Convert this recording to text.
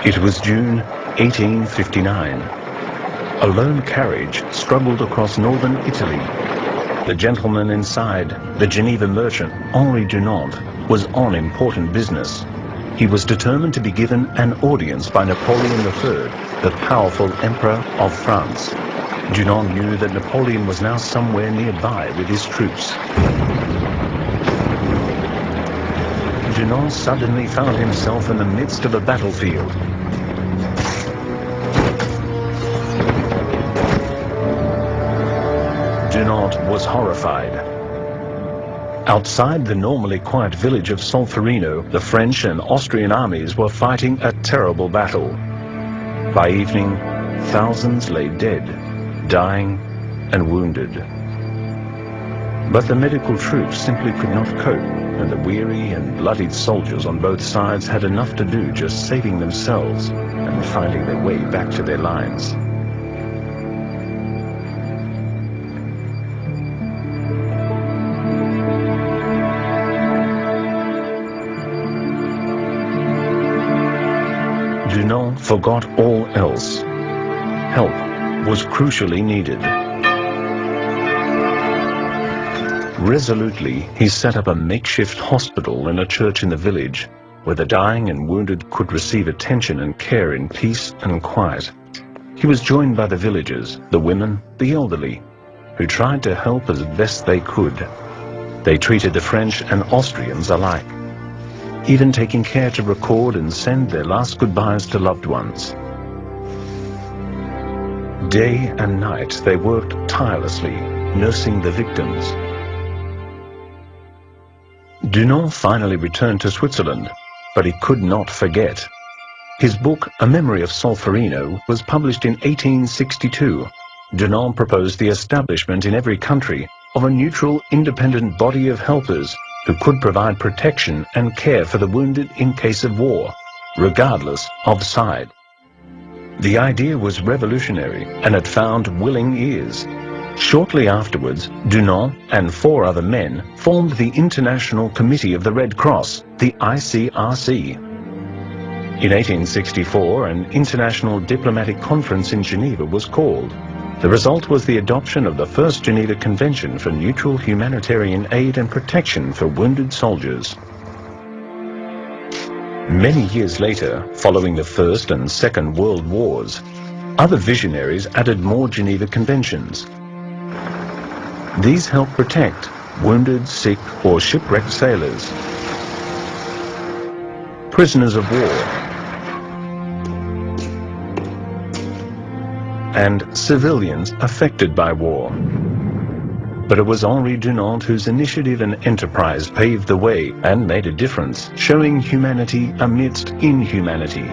It was June 1859. A lone carriage struggled across northern Italy. The gentleman inside, the Geneva merchant Henri Dunant, was on important business. He was determined to be given an audience by Napoleon III, the powerful Emperor of France. Dunant knew that Napoleon was now somewhere nearby with his troops. Dunant suddenly found himself in the midst of a battlefield. Dunant was horrified. Outside the normally quiet village of Solferino, the French and Austrian armies were fighting a terrible battle. By evening, thousands lay dead, dying and wounded. But the medical troops simply could not cope, and the weary and bloodied soldiers on both sides had enough to do just saving themselves and finding their way back to their lines. Dunant forgot all else. Help was crucially needed. Resolutely, he set up a makeshift hospital in a church in the village, where the dying and wounded could receive attention and care in peace and quiet. He was joined by the villagers, the women, the elderly, who tried to help as best they could. They treated the French and Austrians alike, even taking care to record and send their last goodbyes to loved ones. Day and night they worked tirelessly, nursing the victims. Dunant finally returned to Switzerland, but he could not forget. His book, A Memory of Solferino, was published in 1862. Dunant proposed the establishment in every country of a neutral, independent body of helpers who could provide protection and care for the wounded in case of war, regardless of side. The idea was revolutionary and had found willing ears. Shortly afterwards, Dunant and 4 other men formed the International Committee of the Red Cross, the ICRC. In 1864, an international diplomatic conference in Geneva was called. The result was the adoption of the First Geneva Convention for neutral humanitarian aid and protection for wounded soldiers. Many years later, following the First and Second World Wars, other visionaries added more Geneva Conventions. These help protect wounded, sick, or shipwrecked sailors, prisoners of war, and civilians affected by war. But it was Henri Dunant whose initiative and enterprise paved the way and made a difference, showing humanity amidst inhumanity.